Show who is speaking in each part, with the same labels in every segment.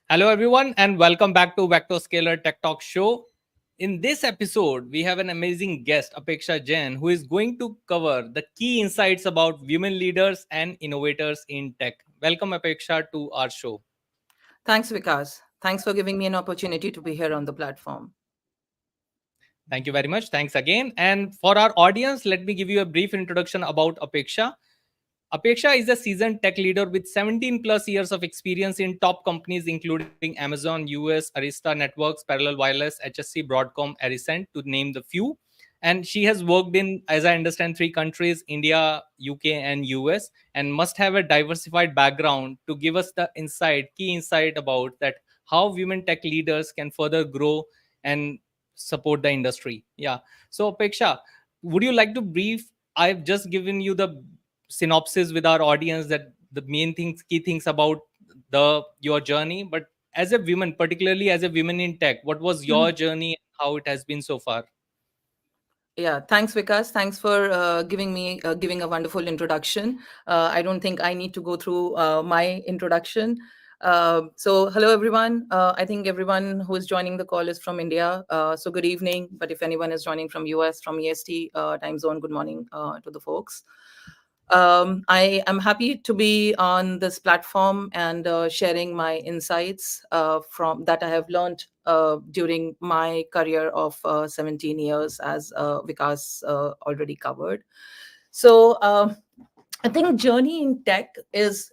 Speaker 1: Hello, everyone, and welcome back to VectoScalar Tech Talk show. In this episode, we have an amazing guest, Apeksha Jain, who is going to cover the key insights about women leaders and innovators in tech. Welcome, Apeksha, to our show.
Speaker 2: Thanks, Vikas. Thanks for giving me an opportunity to be here on the platform.
Speaker 1: Thank you very much. Thanks again. And for our audience, let me give you a brief introduction about Apeksha. Apeksha is a seasoned tech leader with 17 plus years of experience in top companies including Amazon, US, Arista Networks, Parallel Wireless, HSC, Broadcom, Aricent, to name the few. And she has worked in, as I understand, three countries: India, UK, and US, and must have a diversified background to give us the key insight about that how women tech leaders can further grow and support the industry. Yeah. So, Apeksha, would you like to brief? I've just given you the synopsis with our audience that the main things key things about the your journey, but as a woman, particularly as a woman in tech, what was your
Speaker 2: Mhm.
Speaker 1: journey and how it has been so far?
Speaker 2: Yeah, thanks, Vikas. Thanks for giving a wonderful introduction. I don't think I need to go through my introduction. So, hello, everyone. I think everyone who is joining the call is from India. So, good evening. But if anyone is joining from US, from EST time zone, good morning to the folks. I am happy to be on this platform and sharing my insights from that I have learned during my career of 17 years, as Vikas already covered. So I think journey in tech is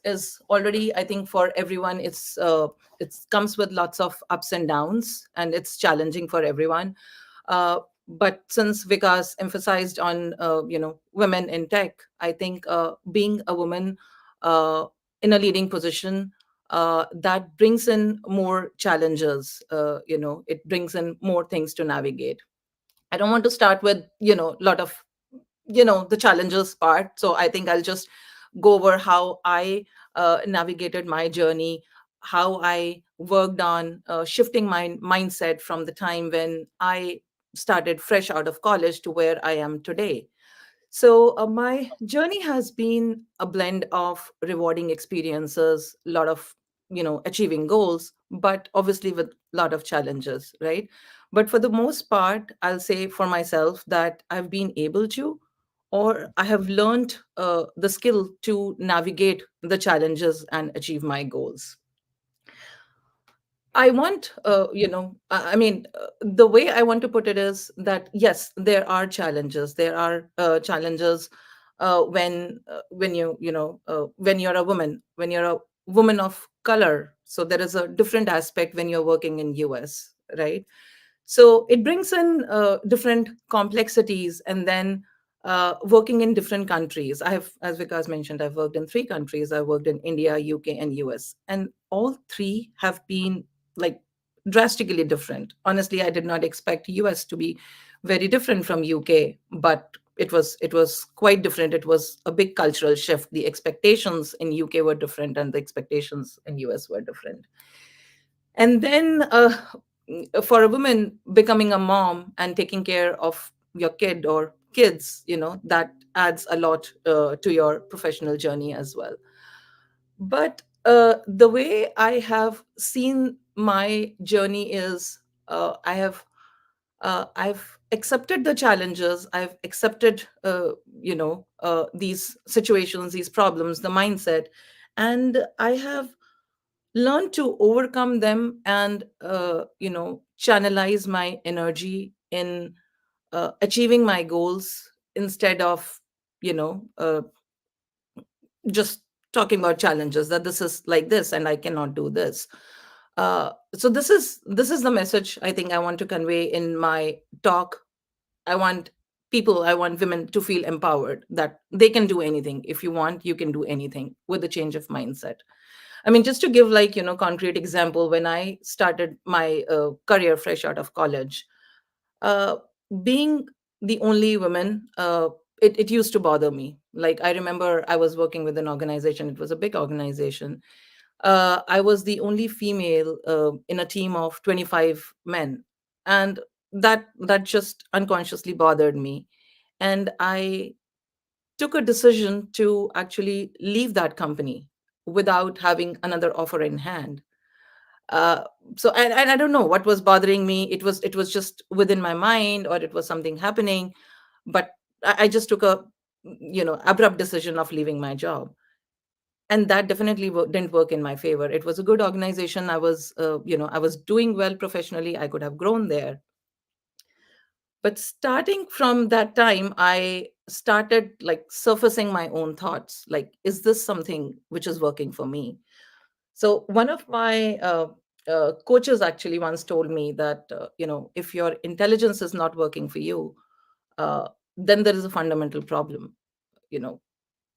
Speaker 2: already, I think, for everyone. It comes with lots of ups and downs, and it's challenging for everyone. But since Vikas emphasized on women in tech, I think being a woman uh, in a leading position, that brings in more challenges. It brings in more things to navigate. I don't want to start with a lot of the challenges part. So I think I'll just go over how I navigated my journey, how I worked on shifting my mindset from the time when I started fresh out of college to where I am today. So my journey has been a blend of rewarding experiences, a lot of achieving goals, but obviously with a lot of challenges, right? But for the most part, I'll say for myself that I've been able to, or I have learned the skill to navigate the challenges and achieve my goals. I want, I mean, the way I want to put it is that yes, there are challenges. There are challenges when when you're a woman, when you're a woman of color. So there is a different aspect when you're working in US, right? So it brings in different complexities, and then working in different countries. I have, as Vikas mentioned, I've worked in three countries. I worked in India, UK, and US, and all three have been like drastically different. Honestly, I did not expect US to be very different from UK, but it was quite different. It was a big cultural shift. The expectations in UK were different, and the expectations in US were different. And then for a woman becoming a mom and taking care of your kid or kids, that adds a lot to your professional journey as well. But the way I have seen my journey is I've accepted the challenges. I've accepted these situations, these problems, the mindset, and I have learn to overcome them and channelize my energy in achieving my goals instead of you know uh, just talking about challenges, that this is like this and I cannot do this. So this is the message I think I want to convey in my talk. I want women to feel empowered, that they can do anything. If you want, you can do anything with a change of mindset. I mean, just to give concrete example, when I started my career fresh out of college, uh, being the only woman, it used to bother me. Like, I remember I was working with an organization. It was a big organization. I was the only female in a team of 25 men, and that just unconsciously bothered me. And I took a decision to actually leave that company without having another offer in hand. uh, and I don't know what was bothering me. It was just within my mind, or it was something happening. But I just took a abrupt decision of leaving my job, and that definitely didn't work in my favor. It was a good organization. I was doing well professionally. I could have grown there. But starting from that time, I started like surfacing my own thoughts, like, is this something which is working for me? So one of my coaches actually once told me that, if your intelligence is not working for you, uh, then there is a fundamental problem. You know,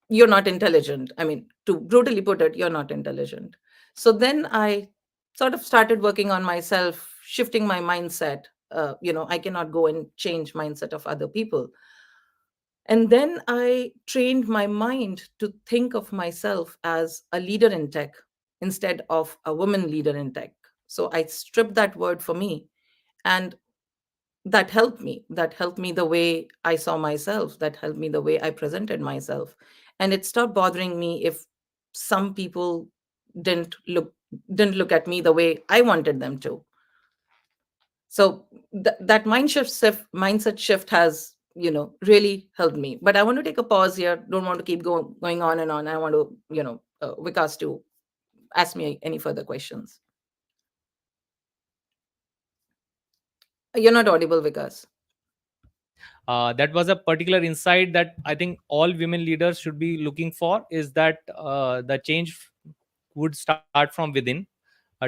Speaker 2: you're not intelligent. I mean, to brutally put it, you're not intelligent. So then I sort of started working on myself, shifting my mindset. I cannot go and change mindset of other people. And then I trained my mind to think of myself as a leader in tech instead of a woman leader in tech. So I stripped that word for me, and that helped me the way I saw myself, that helped me the way I presented myself. And it stopped bothering me if some people didn't look didn't look at me the way I wanted them to. So that mindset shift has really helped me. But I want to take a pause here. Don't want to keep going on and on. I want to Vikas to ask me any further questions. You're not audible, Vikas.
Speaker 1: That was a particular insight that I think all women leaders should be looking for, is that the change would start from within,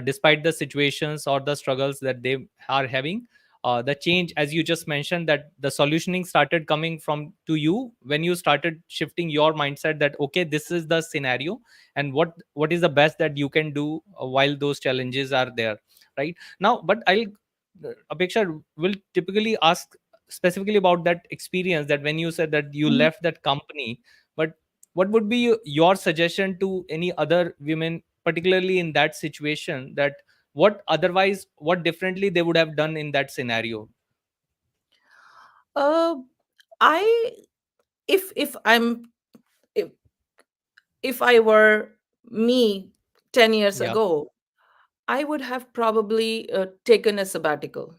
Speaker 1: despite the situations or the struggles that they are having. The change, as you just mentioned, that the solutioning started coming from to you when you started shifting your mindset, that okay, this is the scenario, and what is the best that you can do while those challenges are there, right now. But I'll Apeksha will typically ask specifically about that experience, that when you said that you
Speaker 2: Mhm.
Speaker 1: left that company. But what would be your suggestion to any other women, particularly in that situation, that what differently they would have done in that scenario?
Speaker 2: uh I if if I were me 10 years
Speaker 1: Yeah.
Speaker 2: ago, I would have probably taken a sabbatical,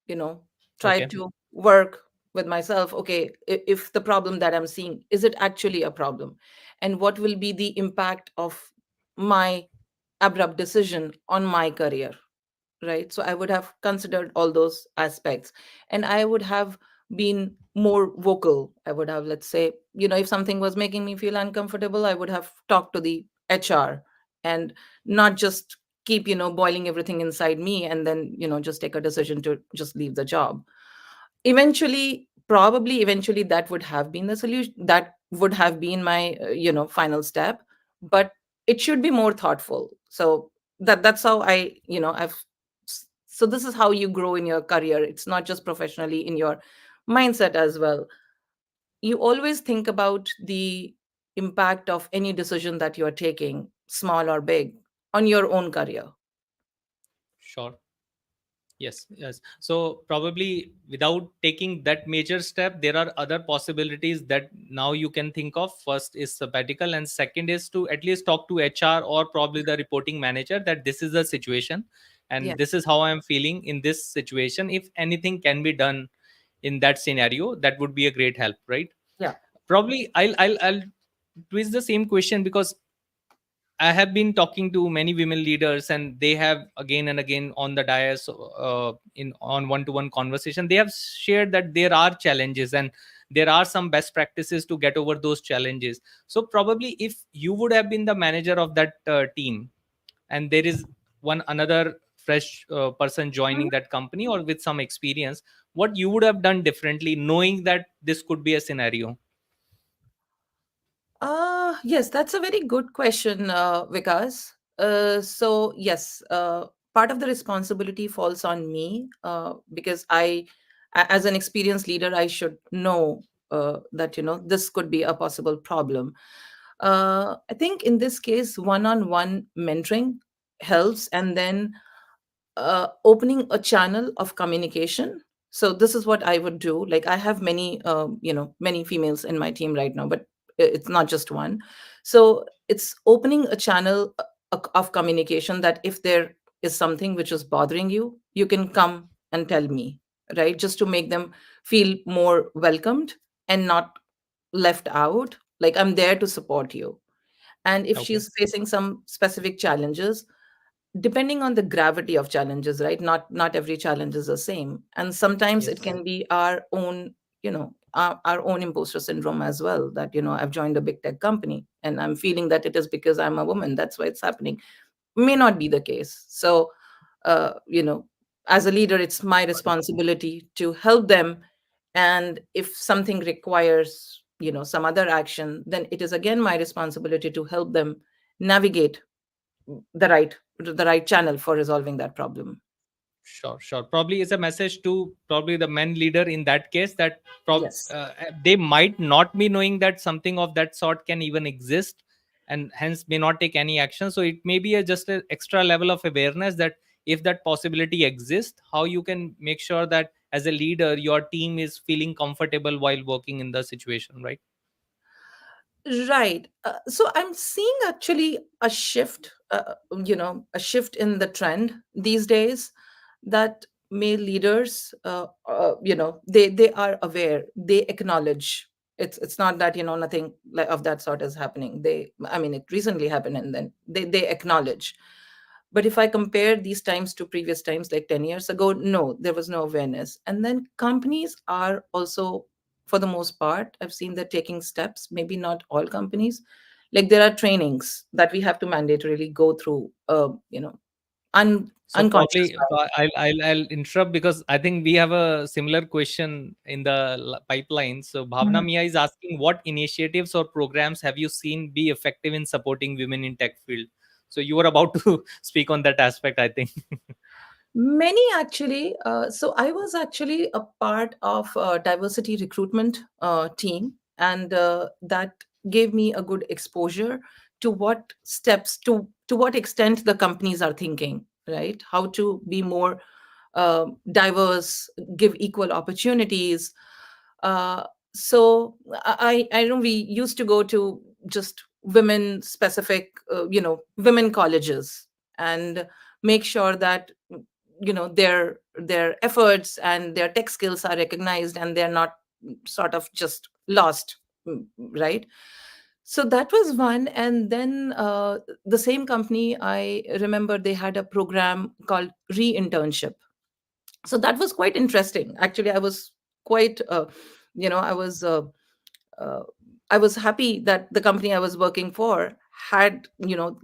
Speaker 2: you know, tried
Speaker 1: Okay.
Speaker 2: to work with myself. Okay, if the problem that I'm seeing, is it actually a problem? And what will be the impact of my abrupt decision on my career? Right, so I would have considered all those aspects, and I would have been more vocal. I would have, let's say, if something was making me feel uncomfortable, I would have talked to the HR, and not just keep boiling everything inside me, and then just take a decision to just leave the job. Eventually, that would have been the solution, that would have been my final step. But it should be more thoughtful. So that's how so this is how you grow in your career. It's not just professionally, in your mindset as well. You always think about the impact of any decision that you are taking, small or big, on your own career.
Speaker 1: Sure. Yes, yes. So probably without taking that major step, there are other possibilities that now you can think of. First is sabbatical, and second is to at least talk to HR or probably the reporting manager, that this is the situation
Speaker 2: Yeah.
Speaker 1: and this is how I am feeling in this situation. If anything can be done in that scenario, that would be a great help, right?
Speaker 2: Yeah.
Speaker 1: Probably I'll twist the same question, because I have been talking to many women leaders, and they have again and again on the dais, in on one-to-one conversation, they have shared that there are challenges and there are some best practices to get over those challenges. So probably if you would have been the manager of that team, and there is one another fresh person joining that company or with some experience, what you would have done differently, knowing that this could be a scenario?
Speaker 2: Yes, that's a very good question, Vikas. So yes, part of the responsibility falls on me, because as an experienced leader, I should know that this could be a possible problem. I think in this case, one-on-one mentoring helps, and then opening a channel of communication. So this is what I would do. Like, I have many females in my team right now, but it's not just one. So it's opening a channel of communication, that if there is something which is bothering you, you can come and tell me, right? Just to make them feel more welcomed and not left out. Like, I'm there to support you. And if
Speaker 1: Okay.
Speaker 2: she's facing some specific challenges, depending on the gravity of challenges, right? Not every challenge is the same, and sometimes it
Speaker 1: Yes.
Speaker 2: can be our own, our own imposter syndrome as well, that I've joined a big tech company and I'm feeling that it is because I'm a woman, that's why it's happening. May not be the case. So uh, you know as a leader, it's my
Speaker 1: Got it.
Speaker 2: responsibility to help them. And if something requires some other action, then it is again my responsibility to help them navigate the right channel for resolving that problem.
Speaker 1: Sure, sure. Probably is a message to probably the men leader in that case, that
Speaker 2: Yes.
Speaker 1: they might not be knowing that something of that sort can even exist, and hence may not take any action. So it may be just an extra level of awareness that if that possibility exists, how you can make sure that as a leader your team is feeling comfortable while working in the situation, right?
Speaker 2: Right. So I'm seeing actually a shift in the trend these days, that male leaders, they are aware, they acknowledge. It's not that nothing like of that sort is happening. I mean, it recently happened, and then they acknowledge. But if I compare these times to previous times, like 10 years ago, no, there was no awareness. And then companies are also, for the most part, I've seen they're taking steps, maybe not all companies. Like, there are trainings that we have to mandatorily go through,
Speaker 1: So
Speaker 2: unconscious
Speaker 1: probably
Speaker 2: bias.
Speaker 1: I'll interrupt because I think we have a similar question in the pipeline. So Bhavna
Speaker 2: Mhm.
Speaker 1: Mia is asking, what initiatives or programs have you seen be effective in supporting women in tech field? So you were about to speak on that aspect, I think.
Speaker 2: Many actually. So I was actually a part of a diversity recruitment team, and that gave me a good exposure to what steps, to what extent the companies are thinking, right? How to be more diverse, give equal opportunities. Uh, so I know we used to go to just women specific, women colleges, and make sure that their efforts and their tech skills are recognized, and they're not sort of just lost, right? So that was one. And then the same company, I remember they had a program called re-internship. So that was quite interesting. Actually, I was quite you know uh, I was happy that the company I was working for had,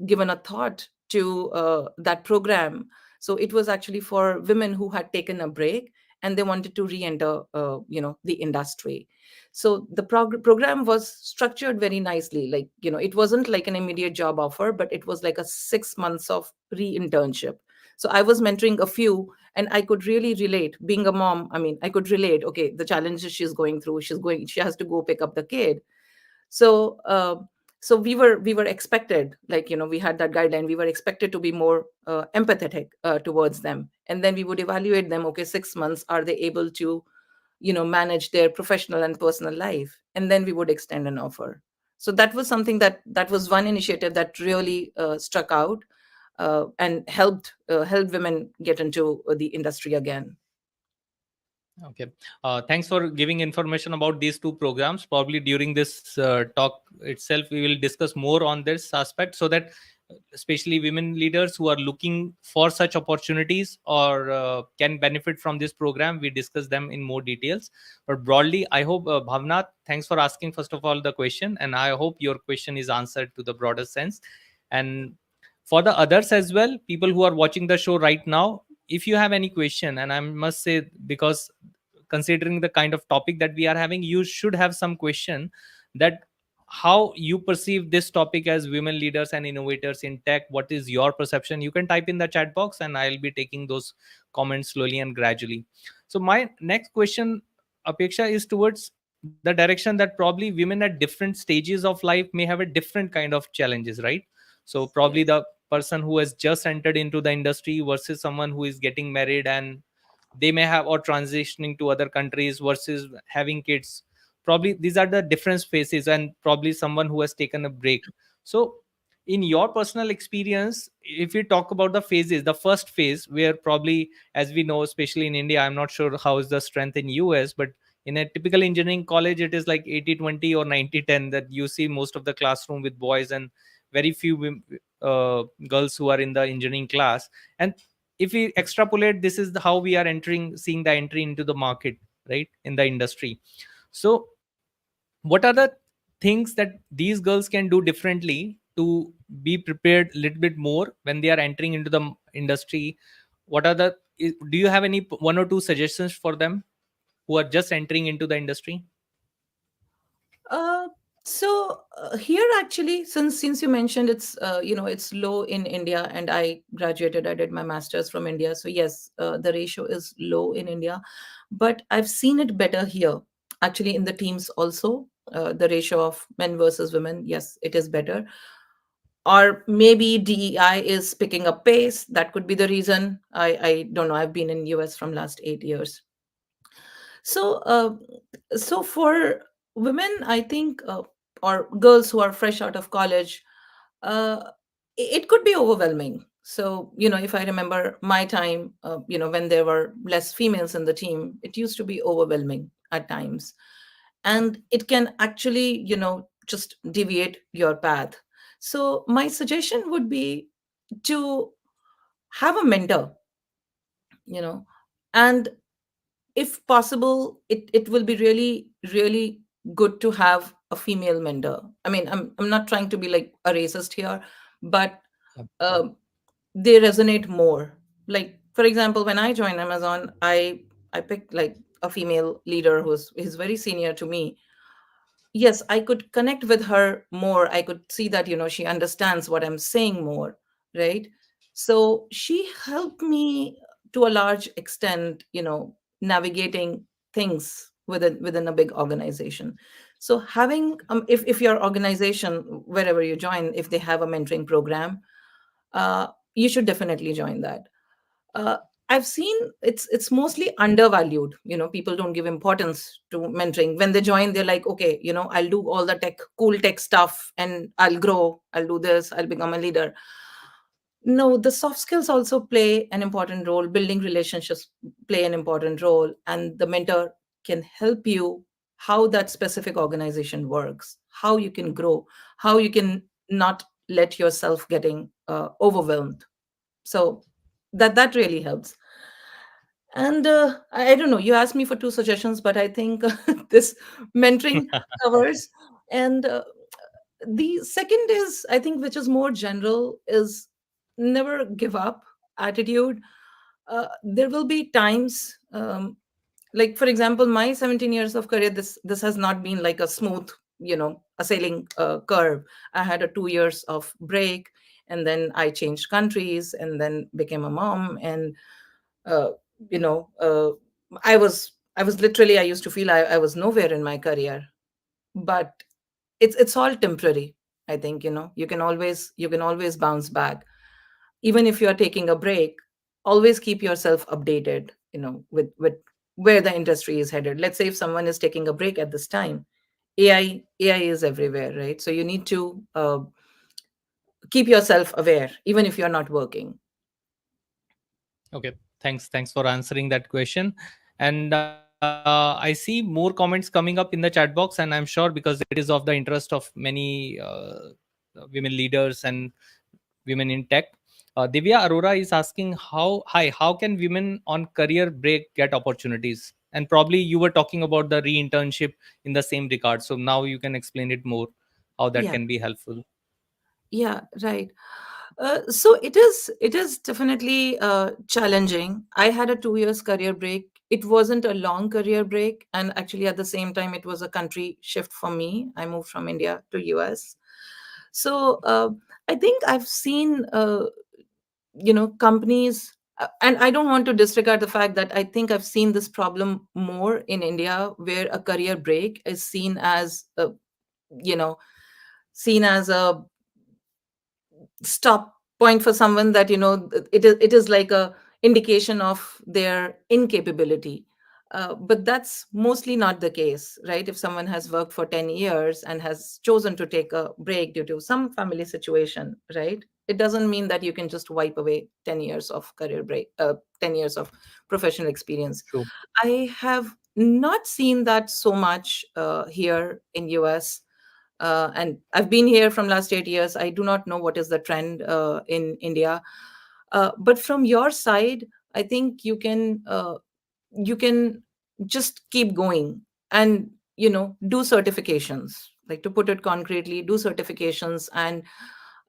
Speaker 2: given a thought to that program. So it was actually for women who had taken a break and they wanted to re-enter, the industry. So the program was structured very nicely. Like, it wasn't like an immediate job offer, but it was like a 6 months of re-internship. So I was mentoring a few, and I could really relate. Being a mom, I mean, I could relate. Okay, the challenges she's going through, she has to go pick up the kid. So so we were expected, like, we had that guideline, we were expected to be more empathetic towards them, and then we would evaluate them. Okay, 6 months, are they able to manage their professional and personal life? And then we would extend an offer. So that was something, that was one initiative that really struck out, and helped women get into the industry again.
Speaker 1: Okay. Thanks for giving information about these two programs. Probably during this talk itself, we will discuss more on this aspect so that especially women leaders who are looking for such opportunities or can benefit from this program, we discuss them in more details. But broadly, I hope, Bhavna, thanks for asking, first of all, the question. And I hope your question is answered to the broader sense. And for the others as well, people who are watching the show right now, if you have any question, and I must say, because considering the kind of topic that we are having, you should have some question that how you perceive this topic as women leaders and innovators in tech. What is your perception? You can type in the chat box and I'll be taking those comments slowly and gradually. So my next question, Apeksha, is towards the direction that probably women at different stages of life may have a different kind of challenges, right? So probably
Speaker 2: Yes.
Speaker 1: the person who has just entered into the industry versus someone who is getting married and they may have, or transitioning to other countries versus having kids. Probably these are the different phases, and probably someone who has taken a break. So in your personal experience, if you talk about the phases, the first phase where probably, as we know, especially in India, I'm not sure how is the strength in US, but in a typical engineering college it is like 80-20 or 90-10, that you see most of the classroom with boys and very few girls who are in the engineering class. And if we extrapolate, this is how we are entering, seeing the entry into the market, right, in the industry. So what are the things that these girls can do differently to be prepared a little bit more when they are entering into the industry? What are the do you have any one or two suggestions for them who are just entering into the industry?
Speaker 2: Uh, Here actually, since you mentioned it's it's low in India, and I graduated, I did my masters from India, so yes, the ratio is low in India, but I've seen it better here. Actually, in the teams also, the ratio of men versus women, yes, it is better. Or maybe DEI is picking up pace. That could be the reason. I don't know. I've been in US from last 8 years. So, for women, I think, or girls who are fresh out of college, uh, it could be overwhelming. So, if I remember my time, when there were less females in the team, it used to be overwhelming at times. And it can actually, just deviate your path. So, my suggestion would be to have a mentor, you know, and if possible, it will be really, really good to have a female mentor. I mean, I'm not trying to be like a racist here, but um, they resonate more. Like, for example, when I joined Amazon, I picked like a female leader who's very senior to me. Yes, I could connect with her more. I could see that, she understands what I'm saying more, right? So she helped me to a large extent, navigating things within a big organization. So having, if your organization, wherever you join, if they have a mentoring program, uh, you should definitely join that. uh, I've seen it's mostly undervalued. People don't give importance to mentoring. When they join, they're like, okay, I'll do all the cool tech stuff, and I'll grow. I'll do this. I'll become a leader. No, the soft skills also play an important role. Building relationships play an important role, and the mentor can help you how that specific organization works, how you can grow, how you can not let yourself getting overwhelmed. So that really helps. And I don't know, you asked me for two suggestions, but I think this mentoring covers. And the second is, I think, which is more general, is never give up attitude. There will be times, like, for example, my 17 years of career, this has not been like a smooth, a sailing curve. I had a 2 years of break, and then I changed countries, and then became a mom. And uh, you know uh, I was literally, I used to feel I was nowhere in my career. But it's all temporary. I think, you can always bounce back. Even if you are taking a break, always keep yourself updated, with where the industry is headed. Let's say if someone is taking a break at this time, AI is everywhere, right? So you need to keep yourself aware even if you're not working.
Speaker 1: Okay, thanks for answering that question. And I see more comments coming up in the chat box, and I'm sure because it is of the interest of many women leaders and women in tech. Divya Arora is asking, how can women on career break get opportunities? And probably you were talking about the re-internship in the same regard. So now you can explain it more, how that
Speaker 2: Yeah,
Speaker 1: can be helpful.
Speaker 2: yeah, right. So it is definitely challenging. I had a 2 years career break. It wasn't a long career break, and actually at the same time, it was a country shift for me. I moved from India to US. So I think I've seen companies, and I don't want to disregard the fact that I think I've seen this problem more in India, where a career break is you know seen as a stop point for someone, that it is like a indication of their incapability. But that's mostly not the case, right? If someone has worked for 10 years and has chosen to take a break due to some family situation, right? It doesn't mean that you can just wipe away 10 years of career break, 10 years of professional experience.
Speaker 1: True.
Speaker 2: I have not seen that so much here in US. And I've been here from last 8 years. I do not know what is the trend in India. But from your side, I think you can just keep going and do certifications, like, to put it concretely, do certifications and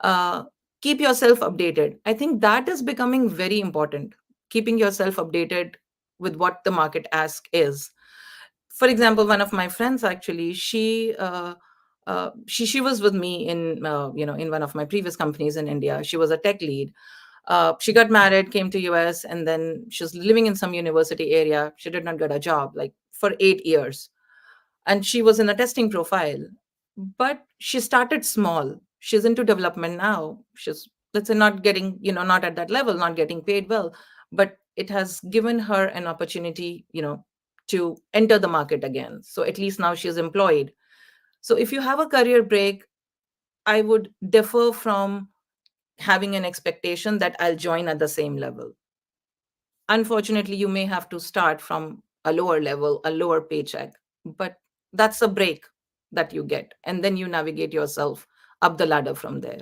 Speaker 2: uh, keep yourself updated. I think that is becoming very important, keeping yourself updated with what the market ask is. For example, one of my friends, actually, she was with me in in one of my previous companies in India. She was a tech lead. She got married, came to US, and then she was living in some university area. She did not get a job, like, for 8 years, and she was in a testing profile. But she started small. She's into development now. She's, let's say, not getting, not at that level, not getting paid well, but it has given her an opportunity, to enter the market again. So at least now she's employed. So if you have a career break, I would differ from having an expectation that I'll join at the same level. Unfortunately, you may have to start from a lower level, a lower paycheck, but that's a break that you get. And then you navigate yourself up the ladder from there.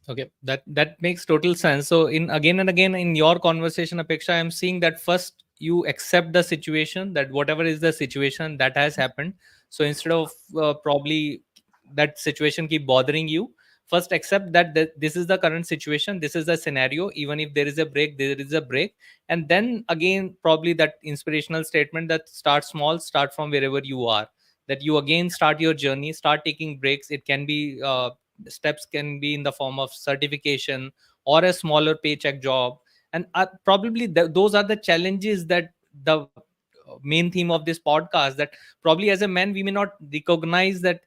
Speaker 1: Okay, that makes total sense. So, in again and again in your conversation, Apeksha, I'm seeing that first you accept the situation, that whatever is the situation that has happened. So instead of probably that situation keep bothering you, first accept that this is the current situation, this is the scenario. Even if there is a break, there is a break, and then again probably that inspirational statement that start small, start from wherever you are. That you again start your journey, start taking breaks. It can be steps can be in the form of certification or a smaller paycheck job. And probably those are the challenges that the main theme of this podcast, that probably as a man we may not recognize that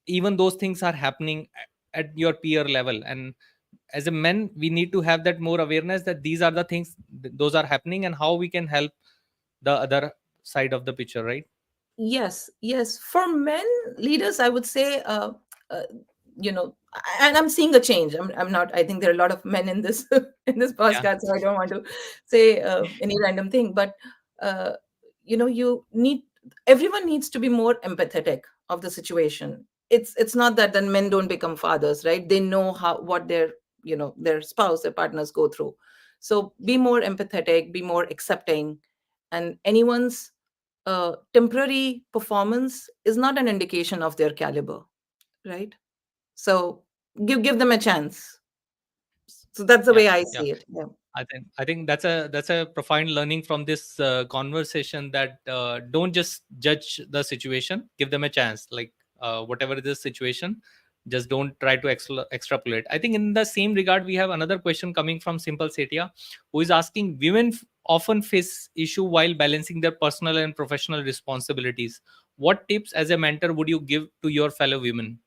Speaker 1: even those things are happening at your peer level. And as a men we need to have that more awareness that these are the things, those are happening, and how we can help the other side of the picture, right?
Speaker 2: Yes, yes. For men leaders, I would say, uh, you know, and I'm seeing a change. I'm not. I think there are a lot of men in this in this
Speaker 1: Yeah.
Speaker 2: podcast, so I don't want to say any random thing. But uh, you need, everyone needs to be more empathetic of the situation. It's not that then men don't become fathers, right? They know how, what their spouse, their partners go through. So be more empathetic, be more accepting, and anyone's temporary performance is not an indication of their caliber, right? So give them a chance. So that's the
Speaker 1: Yeah.
Speaker 2: way I
Speaker 1: Yeah.
Speaker 2: see it. Yeah.
Speaker 1: I think that's a profound learning from this conversation, that don't just judge the situation, give them a chance. Like whatever is the situation, just don't try to extrapolate. I think in the same regard, we have another question coming from Simple Setia, who is asking, women often face issue while balancing their personal and professional responsibilities. What tips as a mentor would you give to your fellow women?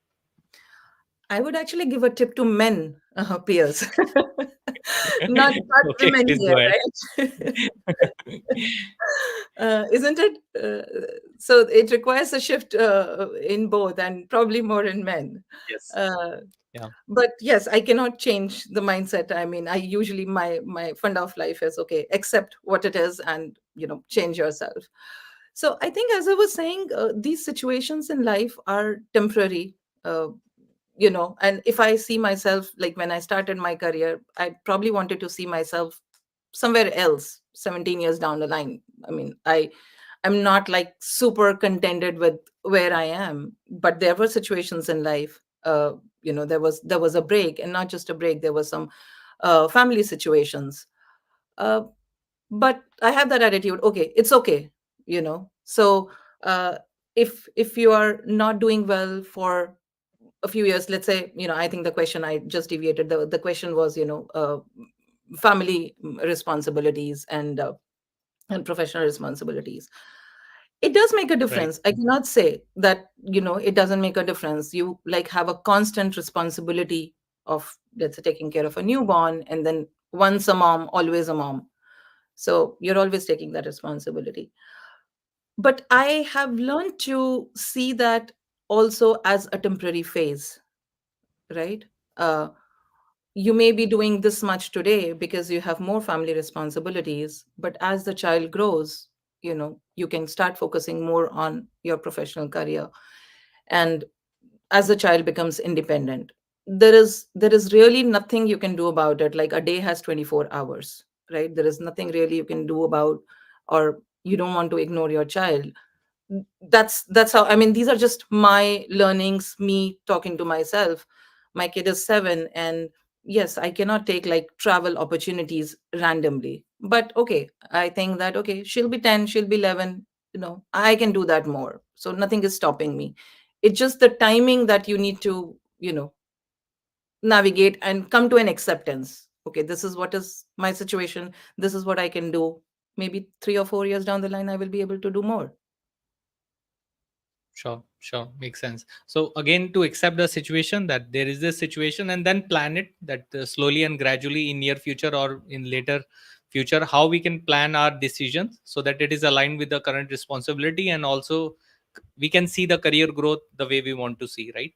Speaker 2: I would actually give a tip to men, peers, not
Speaker 1: Okay,
Speaker 2: women
Speaker 1: please
Speaker 2: here,
Speaker 1: go ahead.
Speaker 2: right? Isn't it? So it requires a shift in both, and probably more in men.
Speaker 1: Yes.
Speaker 2: Uh,
Speaker 1: Yeah.
Speaker 2: but yes, I cannot change the mindset. I mean, I usually, my fund of life is, okay, accept what it is and change yourself. So I think, as I was saying, these situations in life are temporary. uh, and if I see myself, like, when I started my career, I probably wanted to see myself somewhere else 17 years down the line. I mean, I'm not like super contented with where I am, but there were situations in life, there was a break, and not just a break, there was some family situations. uh, but I have that attitude, okay, it's okay. So uh, if you are not doing well for a few years, let's say, I think the question, I just deviated, the question was, family responsibilities and professional responsibilities. It does make a
Speaker 1: Right.
Speaker 2: difference. I cannot say that it doesn't make a difference. You, like, have a constant responsibility of, let's say, taking care of a newborn, and then once a mom, always a mom. So you're always taking that responsibility. But I have learned to see that also as a temporary phase, right? uh, you may be doing this much today because you have more family responsibilities, but as the child grows, you can start focusing more on your professional career. And as the child becomes independent, there is really nothing you can do about it. Like, a day has 24 hours, right? There is nothing really you can do about, or you don't want to ignore your child. That's how, I mean, these are just my learnings, me talking to myself. My kid is 7, and yes, I cannot take like travel opportunities randomly, but okay, I think that okay, she'll be 10, she'll be 11, I can do that more, so nothing is stopping me. It's just the timing that you need to navigate and come to an acceptance. Okay, this is what is my situation, this is what I can do. Maybe 3 or 4 years down the line I will be able to do more.
Speaker 1: Sure, makes sense. So again, to accept the situation, that there is this situation, and then plan it, that slowly and gradually in near future or in later future, how we can plan our decisions so that it is aligned with the current responsibility, and also we can see the career growth the way we want to see, right?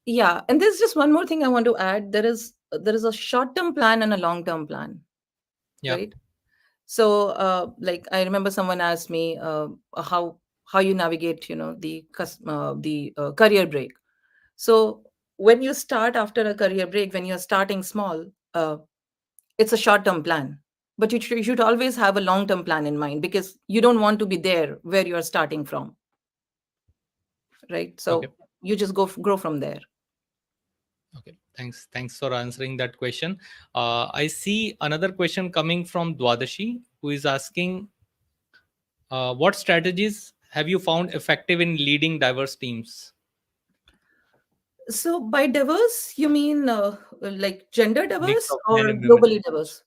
Speaker 2: Yeah, and there's just one more thing I want to add. There is a short-term plan and a long-term plan,
Speaker 1: Yeah.
Speaker 2: right? So, like, I remember someone asked me how you navigate, the career break. So, when you start after a career break, when you're starting small, it's a short-term plan, but you should always have a long-term plan in mind, because you don't want to be there where you are starting from, right?
Speaker 1: Okay.
Speaker 2: So you just grow from there.
Speaker 1: Okay, thanks for answering that question. I see another question coming from Dwadashi, who is asking, what strategies have you found effective in leading diverse teams?
Speaker 2: So by diverse, you mean like gender
Speaker 1: Mix
Speaker 2: diverse
Speaker 1: of
Speaker 2: or
Speaker 1: men and women.
Speaker 2: globally diverse?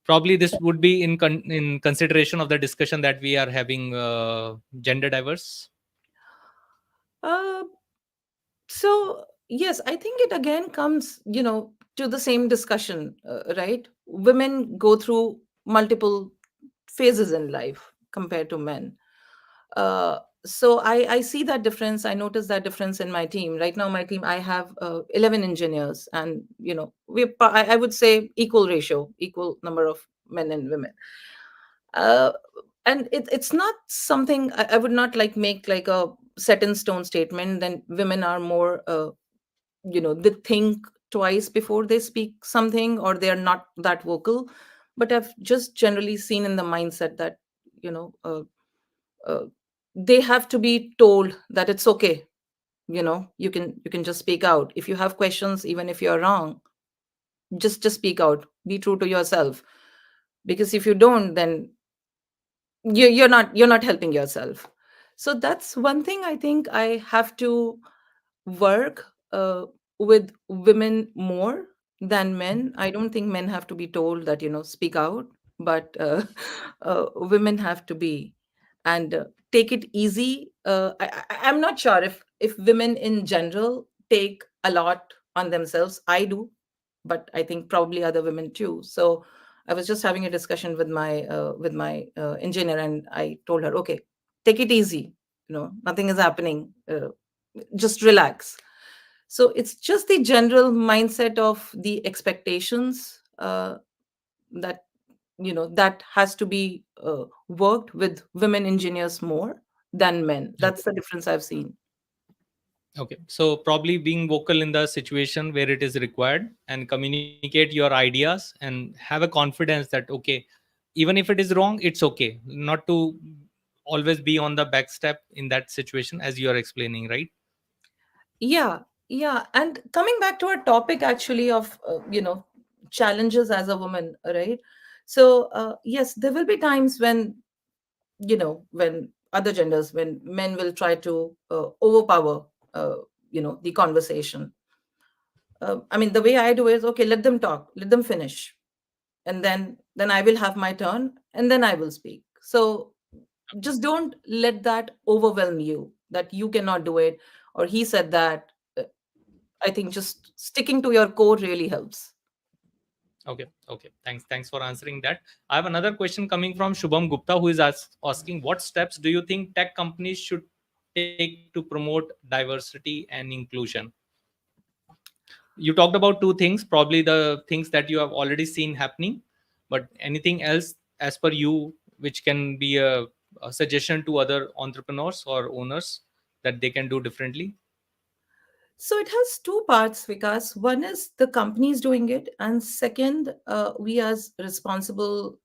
Speaker 1: Probably this would be in consideration of the discussion that we are having, gender diverse.
Speaker 2: Uh, so yes, I think it again comes, to the same discussion, right? Women go through multiple phases in life compared to men. So I see that difference. I notice that difference in my team. Right now, my team, I have 11 engineers, and I would say equal ratio, equal number of men and women. uh, and it's not something I would not like make like a set in stone statement. Then women are more they think twice before they speak something, or they are not that vocal. But I've just generally seen in the mindset that you know uh, uh, they have to be told that it's okay. You can just speak out if you have questions, even if you're wrong. Just speak out, be true to yourself, because if you don't, then you're not helping yourself. So that's one thing I think I have to work with women more than men. I don't think men have to be told that speak out, but women have to be, and take it easy. I'm not sure if women in general take a lot on themselves. I do, but I think probably other women too. So I was just having a discussion with my engineer, and I told her, okay, take it easy. Nothing is happening. Just relax. So it's just the general mindset of the expectations that has to be worked with women engineers more than men. That's the difference I've seen.
Speaker 1: Okay, so probably being vocal in the situation where it is required, and communicate your ideas, and have a confidence that okay, even if it is wrong, it's okay. Not to always be on the back step in that situation, as you are explaining, right?
Speaker 2: Yeah, yeah. And coming back to our topic actually of challenges as a woman, right? So yes, there will be times when other genders, when men will try to overpower the conversation. I mean, the way I do is, okay, let them talk, let them finish, and then I will have my turn, and then I will speak. So just don't let that overwhelm you, that you cannot do it, or he said that. I think just sticking to your core really helps.
Speaker 1: Okay, okay. Thanks for answering that. I have another question coming from Shubham Gupta, who is asking, what steps do you think tech companies should take to promote diversity and inclusion? You talked about two things, probably the things that you have already seen happening, but anything else as per you, which can be a suggestion to other entrepreneurs or owners that they can do differently?
Speaker 2: So it has two parts, Vikas. One is the companies doing it, and second, we as responsible,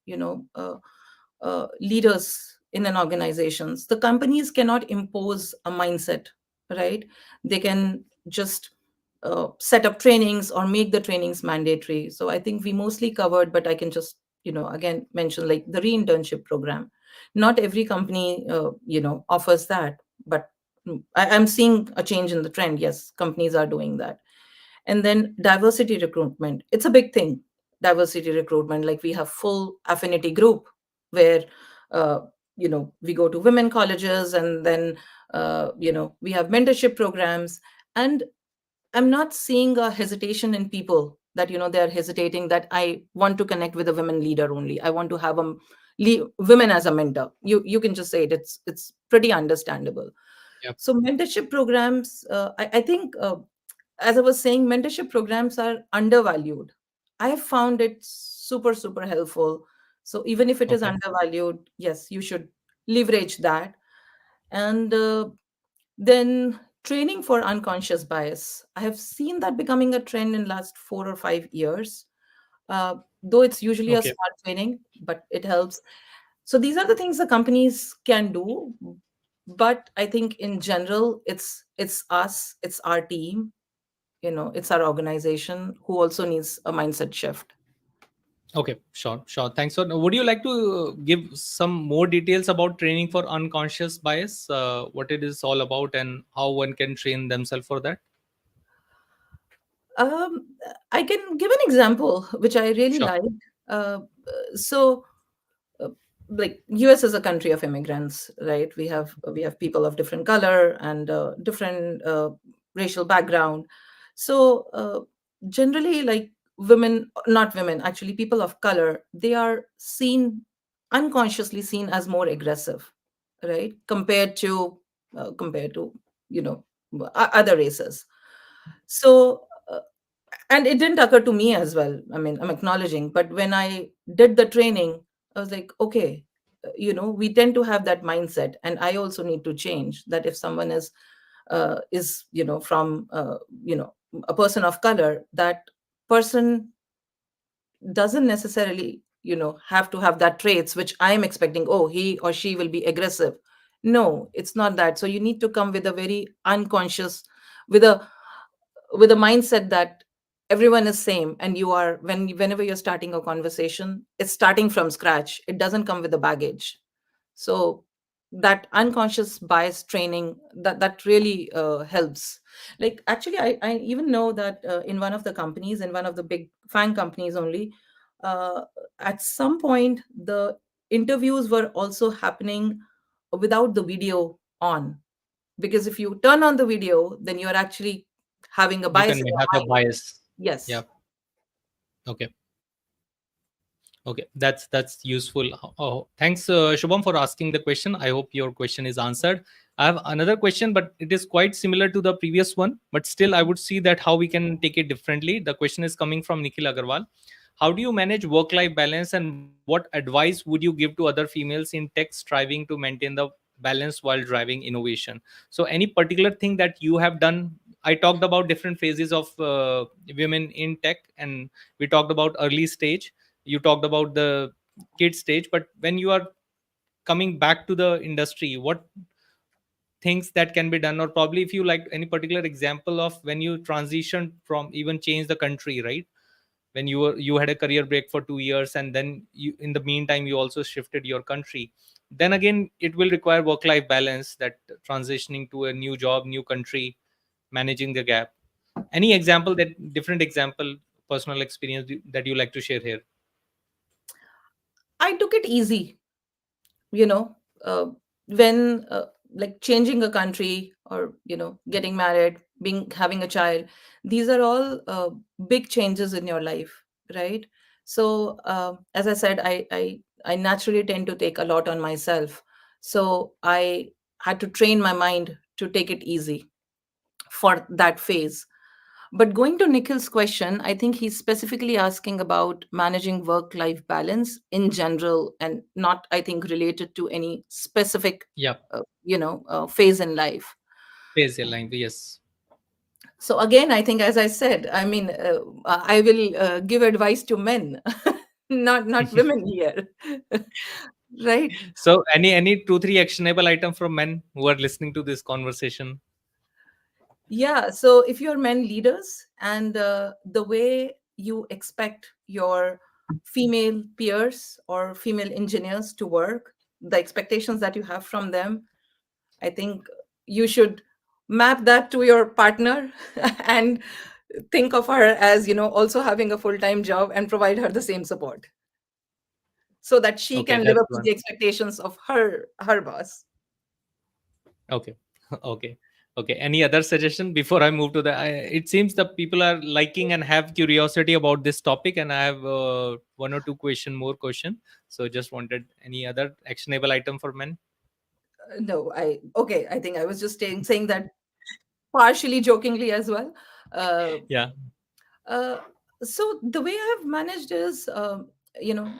Speaker 2: leaders in an organizations. The companies cannot impose a mindset, right? They can just set up trainings or make the trainings mandatory. So I think we mostly covered, but I can just again mention like the re-internship program. Not every company offers that, but I'm seeing a change in the trend. Yes, companies are doing that. And then diversity recruitment, it's a big thing. Diversity recruitment, like we have full affinity group where uh, we go to women colleges, and then we have mentorship programs. And I'm not seeing a hesitation in people that they're hesitating that I want to connect with a women leader only. I want to have women as a mentor. You can just say it. It's pretty understandable.
Speaker 1: Yep.
Speaker 2: So mentorship programs, I think, as I was saying, mentorship programs are undervalued. I have found it super super helpful. So even if it is
Speaker 1: Okay.
Speaker 2: undervalued, yes, you should leverage that. And then training for unconscious bias. I have seen that becoming a trend in last 4 or 5 years. Though it's usually a
Speaker 1: Okay.
Speaker 2: smart training, but it helps. So these are the things the companies can do. But I think in general, it's us, it's our team, it's our organization who also needs a mindset shift.
Speaker 1: Okay, sure, sure. Thanks. So, would you like to give some more details about training for unconscious bias? What it is all about and how one can train themselves for that?
Speaker 2: Um, I can give an example which I really
Speaker 1: Sure.
Speaker 2: like. Uh, so, uh, like US is a country of immigrants, right? We have people of different color and different racial background. So generally, like women, not women, actually, people of color, they are seen, unconsciously seen as more aggressive, right? Compared to you know other races. So and it didn't occur to me as well. I mean, I'm acknowledging, but when I did the training, I was like, okay, we tend to have that mindset, and I also need to change that. If someone is from a person of color, that person doesn't necessarily have to have that traits which I am expecting. Oh, he or she will be aggressive. No, it's not that. So you need to come with a very unconscious, with a mindset that everyone is same, and you are, whenever you're starting a conversation, it's starting from scratch. It doesn't come with the baggage. So that unconscious bias training, that really helps. Like actually, I even know that in one of the companies, in one of the big FANG companies only, uh, at some point the interviews were also happening without the video on, because if you turn on the video, then you're actually having a
Speaker 1: You
Speaker 2: bias
Speaker 1: can
Speaker 2: in your
Speaker 1: have a
Speaker 2: mind.
Speaker 1: bias.
Speaker 2: Yes.
Speaker 1: Yeah. Okay. Okay, that's useful. Oh, thanks, Shubham, for asking the question. I hope your question is answered. I have another question, but it is quite similar to the previous one. But still, I would see that how we can take it differently. The question is coming from Nikhil Agarwal. How do you manage work-life balance, and what advice would you give to other females in tech striving to maintain the balance while driving innovation? So, any particular thing that you have done? I talked about different phases of women in tech, and we talked about early stage, you talked about the kid stage, but when you are coming back to the industry, what things that can be done? Or probably if you like any particular example of when you transitioned from, even change the country, right? When you had a career break for 2 years, and then you, in the meantime, you also shifted your country, then again it will require work life balance, that transitioning to a new job, new country, managing the gap. Any example, that different example, personal experience that you like to share here?
Speaker 2: I took it easy, you know when like changing a country, or getting married, having a child. These are all big changes in your life, right? So as I said, I naturally tend to take a lot on myself. So I had to train my mind to take it easy for that phase. But going to Nikhil's question, I think he's specifically asking about managing work life balance in general, and not, I think, related to any specific
Speaker 1: Yeah,
Speaker 2: phase in life.
Speaker 1: phase aligned. Yes.
Speaker 2: So again, I think, as I said, I mean, I will give advice to men, not women here. Right.
Speaker 1: So any 2 3 actionable item from men who are listening to this conversation?
Speaker 2: Yeah. So if you're men leaders, and the way you expect your female peers or female engineers to work, the expectations that you have from them, I think you should map that to your partner and think of her as, also having a full-time job, and provide her the same support so that she
Speaker 1: Okay,
Speaker 2: can live
Speaker 1: that's
Speaker 2: up to
Speaker 1: one.
Speaker 2: the expectations of her boss.
Speaker 1: Okay. Okay. Okay. Any other suggestion before I move to the? It seems that people are liking and have curiosity about this topic, and I have one or two more question. So just wanted any other actionable item for men?
Speaker 2: No, I think I was just saying that partially jokingly as well. Uh,
Speaker 1: Yeah.
Speaker 2: uh, so the way I've managed is,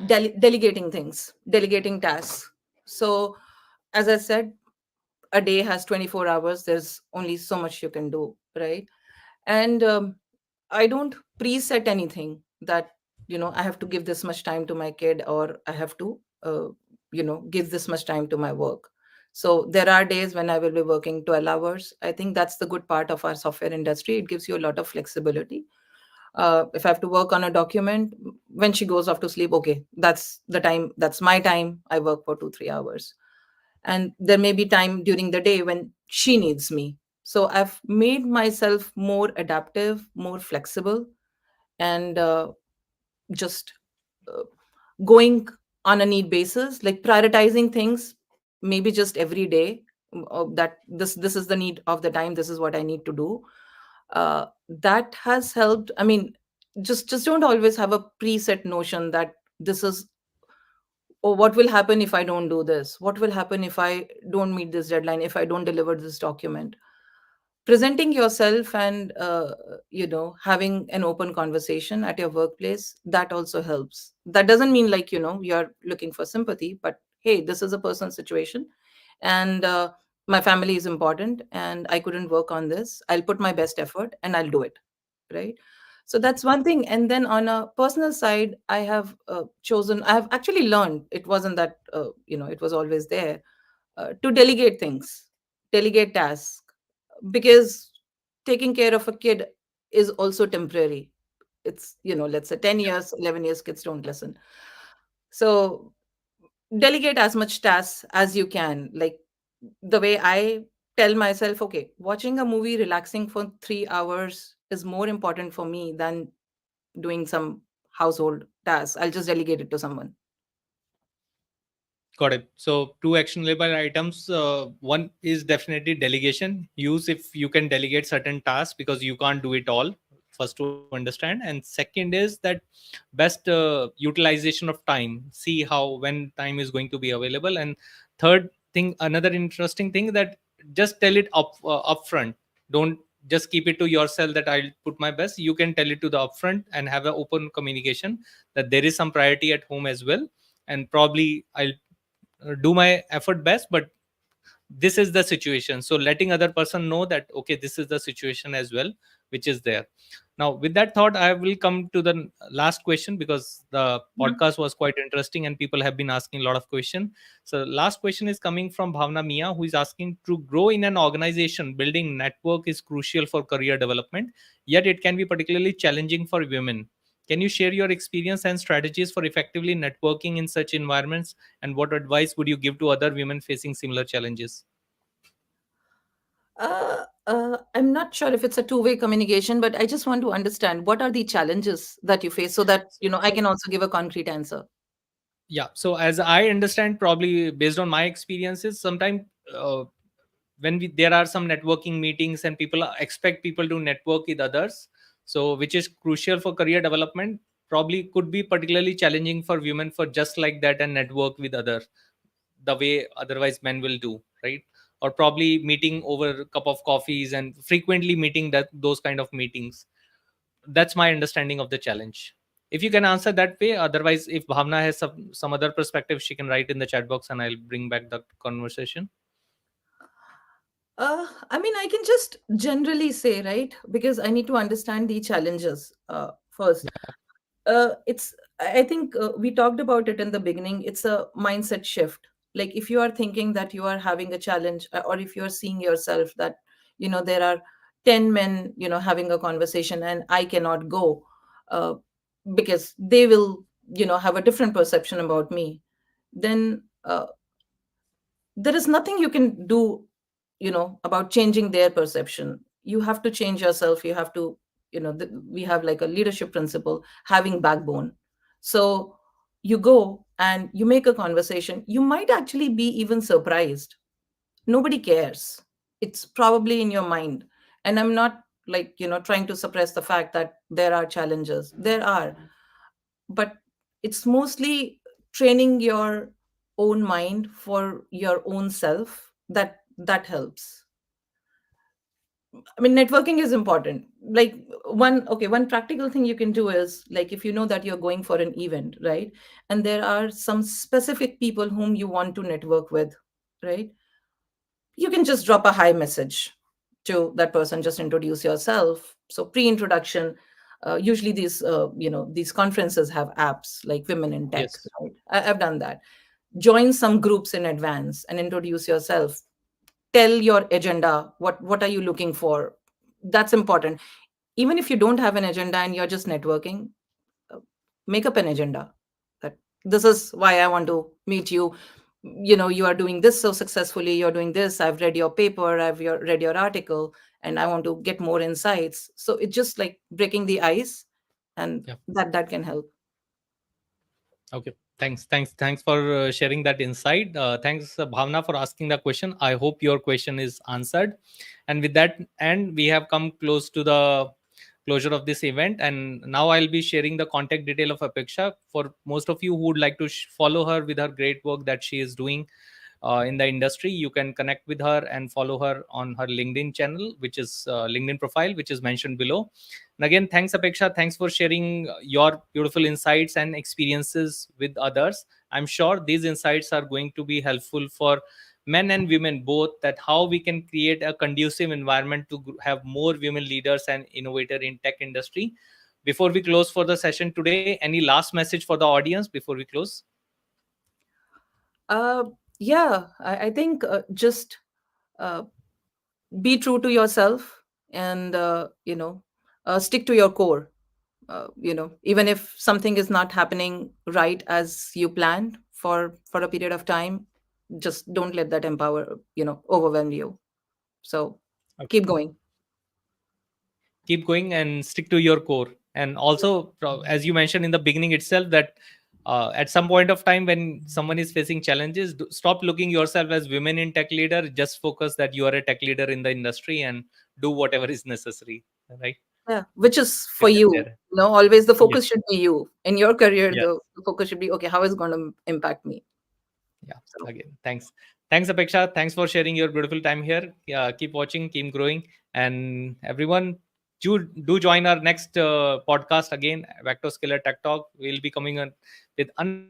Speaker 2: delegating things, delegating tasks. So as I said, a day has 24 hours. There's only so much you can do, right? And I don't preset anything that, I have to give this much time to my kid, or I have to give this much time to my work. So there are days when I will be working 12 hours. I think that's the good part of our software industry. It gives you a lot of flexibility. If I have to work on a document when she goes off to sleep, okay, that's the time, that's my time. I work for 2 3 hours. And there may be time during the day when she needs me. So I've made myself more adaptive, more flexible, and just uh, going on a need basis, like prioritizing things, maybe just every day, that this is the need of the time, this is what I need to do. That has helped. I mean, just don't always have a preset notion that this is, oh, what will happen if I don't do this, what will happen if I don't meet this deadline, if I don't deliver this document. Presenting yourself, and having an open conversation at your workplace, that also helps. That doesn't mean, like, you're looking for sympathy, but hey, this is a personal situation, and my family is important, and I couldn't work on this. I'll put my best effort and I'll do it, right? So that's one thing. And then on a personal side, I have I have actually learned, it wasn't that it was always there, to delegate things, delegate tasks, because taking care of a kid is also temporary. It's, let's say 10 years, 11 years, kids don't listen. So delegate as much tasks as you can. Like, the way I tell myself, okay, watching a movie, relaxing for 3 hours is more important for me than doing some household tasks. I'll just delegate it to someone.
Speaker 1: Got it. So two actionable items. One is definitely delegation. Use if you can delegate certain tasks because you can't do it all. First to understand, and second is that best utilization of time. See how when time is going to be available. And third thing, another interesting thing that just tell it upfront. Don't just keep it to yourself that I'll put my best. You can tell it to the upfront and have an open communication that there is some priority at home as well, and probably I'll do my effort best, but this is the situation. So letting other person know that okay, this is the situation as well, which is there. Now with that thought, I will come to the last question because the
Speaker 2: Mhm.
Speaker 1: podcast was quite interesting and people have been asking a lot of questions. So last question is coming from Bhavna Mia, who is asking, to grow in an organization, building network is crucial for career development, yet it can be particularly challenging for women. Can you share your experience and strategies for effectively networking in such environments, and what advice would you give to other women facing similar challenges?
Speaker 2: I'm not sure if it's a two-way communication, but I just want to understand, what are the challenges that you face, so that I can also give a concrete answer.
Speaker 1: Yeah, so as I understand, probably based on my experiences, sometimes uh, there are some networking meetings and people expect people to network with others, so which is crucial for career development. probably could be particularly challenging for women for just like that and network with other the way otherwise men will do, right? Or probably meeting over a cup of coffees and frequently meeting that those kind of meetings. That's my understanding of the challenge. If you can answer that way, otherwise if Bhavna has some other perspective, she can write in the chat box and I'll bring back the conversation.
Speaker 2: I mean, I can just generally say, right? Because I need to understand the challenges first. It's I think we talked about it in the beginning. It's a mindset shift. Like if you are thinking that you are having a challenge, or if you are seeing yourself that there are 10 men having a conversation and I cannot go, uh, because they will have a different perception about me, then there is nothing you can do about changing their perception. You have to change yourself. You have to, we have like a leadership principle, having backbone. So you go and you make a conversation. You might actually be even surprised. Nobody cares. It's probably in your mind. And I'm not like trying to suppress the fact that there are challenges. There are, but it's mostly training your own mind for your own self. That helps. I mean, networking is important. Like one practical thing you can do is, like, if you know that you're going for an event, right, and there are some specific people whom you want to network with, right, you can just drop a hi message to that person, just introduce yourself. So pre-introduction, usually these conferences have apps like Women in Tech,
Speaker 1: Yes.
Speaker 2: right? I've done that. Join some groups in advance and introduce yourself. Tell your agenda. What are you looking for? That's important. Even if you don't have an agenda and you're just networking, uh, make up an agenda that this is why I want to meet you. You are doing this so successfully. You're doing this. I've read your paper. Read your article, and I want to get more insights. So it's just like breaking the ice, and
Speaker 1: Yeah.
Speaker 2: that can help.
Speaker 1: Okay. Thanks for sharing that insight. Thanks, Bhavna, for asking the question. I hope your question is answered. And with that, and we have come close to the closure of this event. And now I'll be sharing the contact detail of Apeksha for most of you who would like to follow her with her great work that she is doing in the industry. You can connect with her and follow her on her LinkedIn channel, which is LinkedIn profile, which is mentioned below. And again, thanks, Apeksha. Thanks for sharing your beautiful insights and experiences with others. I'm sure these insights are going to be helpful for men and women both, that how we can create a conducive environment to have more women leaders and innovator in tech industry. Before we close for the session today, any last message for the audience before we close?
Speaker 2: uh, yeah, I think just uh, be true to yourself, and stick to your core. Even if something is not happening right as you planned for a period of time, just don't let that overwhelm you. So keep going.
Speaker 1: Keep going and stick to your core. And also, as you mentioned in the beginning itself, that at some point of time when someone is facing challenges, stop looking yourself as women in tech leader. Just focus that you are a tech leader in the industry and do whatever is necessary, right?
Speaker 2: Yeah, which is for
Speaker 1: With that
Speaker 2: you.
Speaker 1: there.
Speaker 2: Always the
Speaker 1: Yes.
Speaker 2: focus should be you in your career.
Speaker 1: Yes.
Speaker 2: The focus should be, okay, how is it going to impact me?
Speaker 1: Yeah.
Speaker 2: So
Speaker 1: Again, thanks, Apeksha. Thanks for sharing your beautiful time here. Keep watching, keep growing. And everyone, do join our next podcast again, VectoScalar Tech Talk. We'll be coming on with another